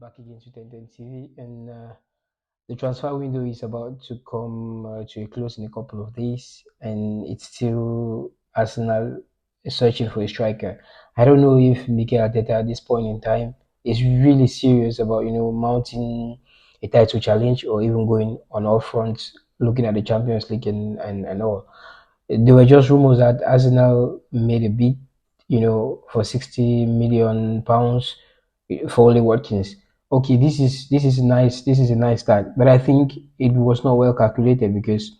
back again to 1010 TV, and the transfer window is about to come to a close in a couple of days, and it's still Arsenal searching for a striker. I don't know if Mikel Arteta at this point in time is really serious about mounting a title challenge or even going on all fronts, looking at the Champions League and all. There were just rumors that Arsenal made a bid, for 60 million pounds for Ollie Watkins. Okay, this is nice. This is a nice start, but I think it was not well calculated because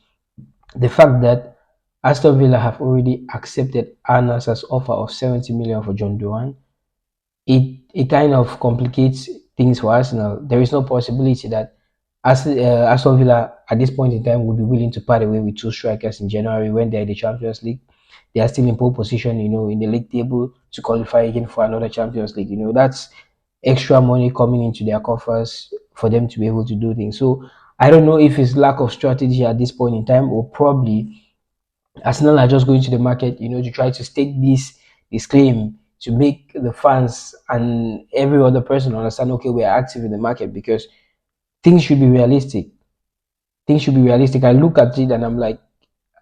the fact that Aston Villa have already accepted Arsenal's offer of 70 million for John Duran, it kind of complicates things for Arsenal. There is no possibility that Aston Villa at this point in time would be willing to part away with two strikers in January when they're in the Champions League. They are still in pole position, in the league table to qualify again for another Champions League. That's extra money coming into their coffers for them to be able to do things. So I don't know if it's lack of strategy at this point in time, or probably Arsenal are just going to the market, to try to stake this claim to make the fans and every other person understand, okay, we are active in the market because things should be realistic. Things should be realistic. I look at it and I'm like,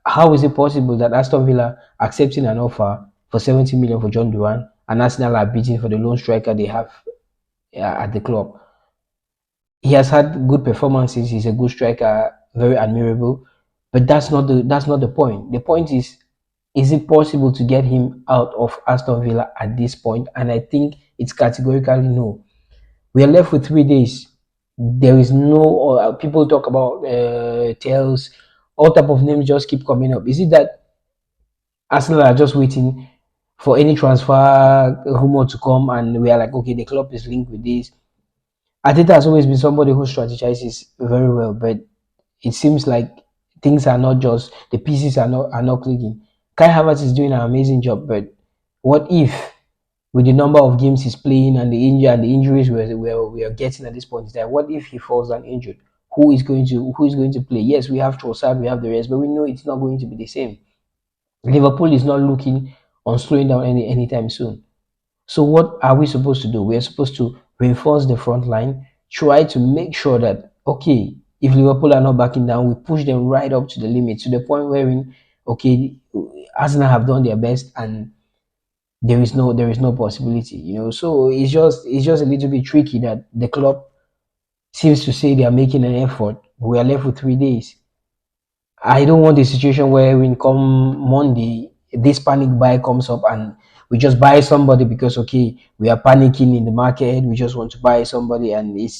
how is it possible that Aston Villa accepting an offer for 70 million for John Duran and Arsenal are bidding for the lone striker they have at the club? He has had good performances. He's a good striker, very admirable. But that's not the point. The point is it possible to get him out of Aston Villa at this point? And I think it's categorically no. We are left with 3 days. There is no. People talk about tails. All type of names just keep coming up. Is it that Arsenal are just waiting for any transfer rumor to come, and we are like, okay, the club is linked with this? Ateta has always been somebody who strategizes very well, but it seems like things are not just the pieces are not clicking. Kai Havertz is doing an amazing job, but what if with the number of games he's playing and the injuries we are getting at this point in time, what if he falls down injured? Who is going to play? Yes, we have Trossard, we have the rest, but we know it's not going to be the same. Liverpool is not looking on slowing down anytime soon. So what are we supposed to do? We are supposed to reinforce the front line, try to make sure that okay, if Liverpool are not backing down, we push them right up to the limit, to the point wherein okay, Arsenal have done their best and there is no possibility, So it's just a little bit tricky that the club seems to say they are making an effort. We are left with 3 days. I don't want a situation where when come Monday, this panic buy comes up and we just buy somebody because okay, we are panicking in the market. We just want to buy somebody, and it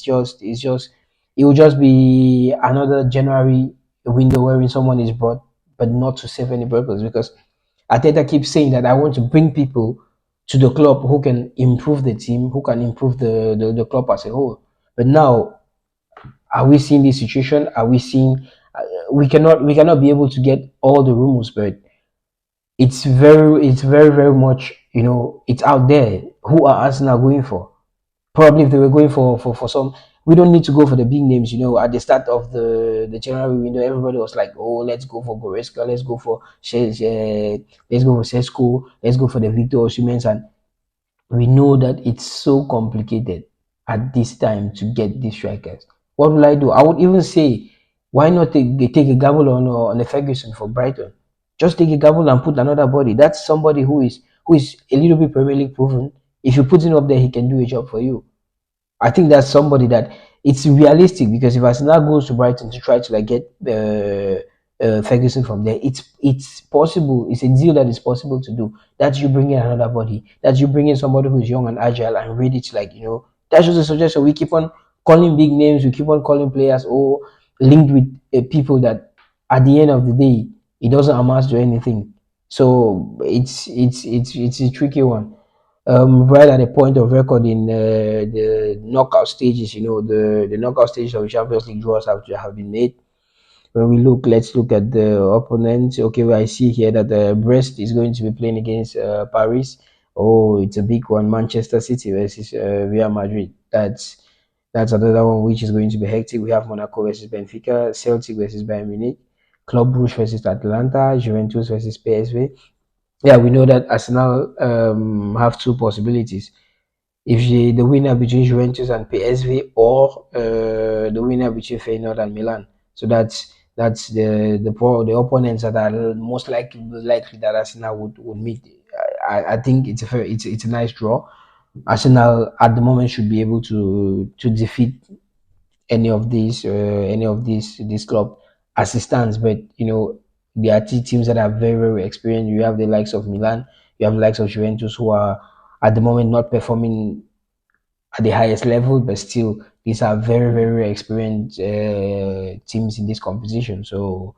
will just be another January window wherein someone is brought, but not to serve any purpose. Because Ateta keeps saying that I want to bring people to the club who can improve the team, who can improve the club as a whole. But now, are we seeing this situation? Are we seeing? We cannot be able to get all the rumors, but it's very much it's out there. Who are Arsenal going for? Probably if they were going for some, we don't need to go for the big names. At the start of the January window, everybody was like, oh, let's go for Goretzka, let's go for Sesko, let's go for the Victor Osimhen, and we know that it's so complicated at this time to get these strikers. What will I do? I would even say, why not take a gamble on a Ferguson for Brighton? Just take a gamble and put another body. That's somebody who is a little bit Premier League proven. If you put him up there, he can do a job for you. I think that's somebody that it's realistic, because if Arsenal goes to Brighton to try to like get Ferguson from there, it's possible. It's a deal that is possible to do. That's you bring in another body. That's you bring in somebody who is young and agile and ready to That's just a suggestion. We keep on calling big names. We keep on calling players or linked with people that at the end of the day it doesn't amount to anything. So it's a tricky one. Right at the point of recording the knockout stages, the knockout stages of the Champions League draws have been made. When let's look at the opponents. Okay, well, I see here that Brest is going to be playing against Paris. Oh, it's a big one. Manchester City versus Real Madrid. That's another one which is going to be hectic. We have Monaco versus Benfica, Celtic versus Bayern Munich, Club Brugge versus Atlanta, Juventus versus PSV. Yeah, we know that Arsenal have two possibilities. If the winner between Juventus and PSV, or the winner between Feyenoord and Milan. So that's the opponents that are most likely that Arsenal would meet. I think it's a nice draw. Arsenal at the moment should be able to defeat any of these club as it stands. But there are two teams that are very very experienced. You have the likes of Milan, you have the likes of Juventus, who are at the moment not performing at the highest level, but still these are very very experienced teams in this competition. So,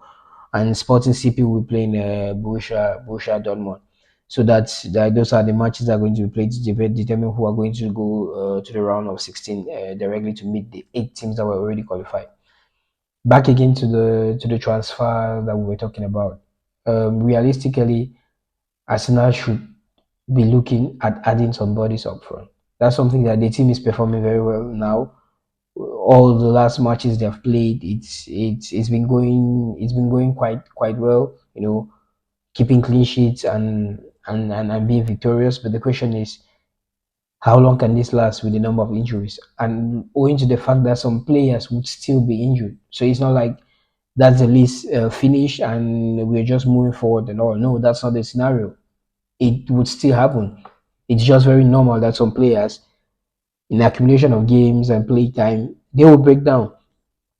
and Sporting CP will be playing Borussia Dortmund. So those are the matches that are going to be played to determine who are going to go to the round of 16 directly to meet the 8 teams that were already qualified. Back again to the transfer that we were talking about. Realistically, Arsenal should be looking at adding some bodies up front. That's something that the team is performing very well now. All the last matches they've played, it's been going quite well. Keeping clean sheets and being victorious. But the question is, how long can this last with the number of injuries? And owing to the fact that some players would still be injured, so it's not like that's the list finished and we're just moving forward and all. No, that's not the scenario. It would still happen. It's just very normal that some players, in accumulation of games and play time, they will break down.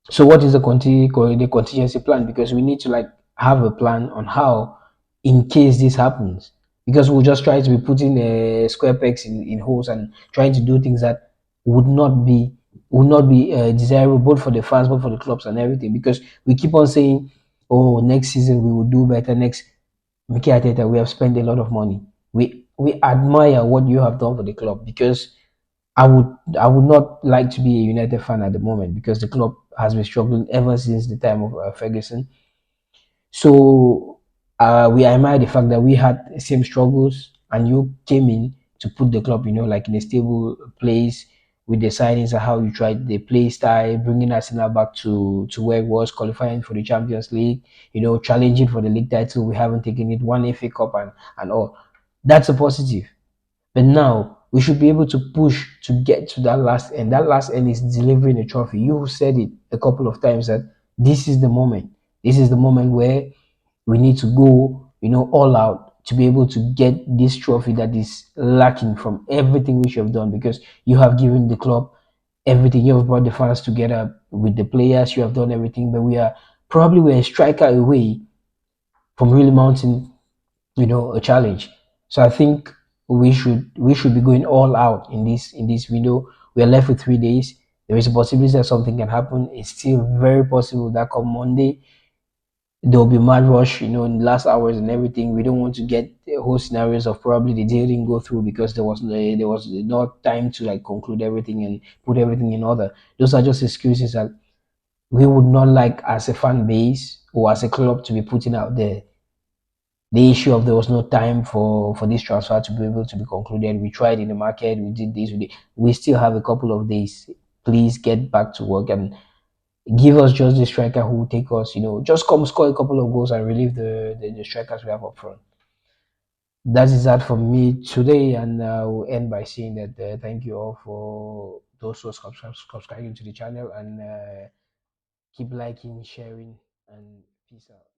So what is the contingency plan? Because we need to like have a plan on how, in case this happens, because we'll just try to be putting square pegs in holes and trying to do things that would not be desirable both for the fans, both for the clubs and everything. Because we keep on saying, oh, next season we will do better. Next, Mikel Arteta, we have spent a lot of money. We admire what you have done for the club, because I would not like to be a United fan at the moment, because the club has been struggling ever since the time of Ferguson. So we admire the fact that we had the same struggles, and you came in to put the club, like in a stable place with the signings and how you tried the play style, bringing Arsenal back to where it was, qualifying for the Champions League, challenging for the league title. We haven't taken it, one FA Cup and all. That's a positive. But now we should be able to push to get to that last end. That last end is delivering a trophy. You said it a couple of times that this is the moment. This is the moment where we need to go, all out to be able to get this trophy that is lacking from everything which you have done, because you have given the club everything. You have brought the fans together with the players. You have done everything, but we're a striker away from really mounting a challenge. So I think we should be going all out in this window. We are left with 3 days. There is a possibility that something can happen. It's still very possible that come Monday there will be mad rush, in the last hours and everything. We don't want to get the whole scenarios of probably the deal didn't go through because there was not time to like conclude everything and put everything in order. Those are just excuses that we would not like as a fan base or as a club to be putting out there. The issue of there was no time for this transfer to be able to be concluded. We tried in the market, we did this, we still have a couple of days. Please get back to work and give us just the striker who will take us, just come score a couple of goals and relieve the strikers we have up front. That is that from me today, and we'll end by saying that thank you all for those who are subscribing to the channel, and keep liking, sharing, and peace out.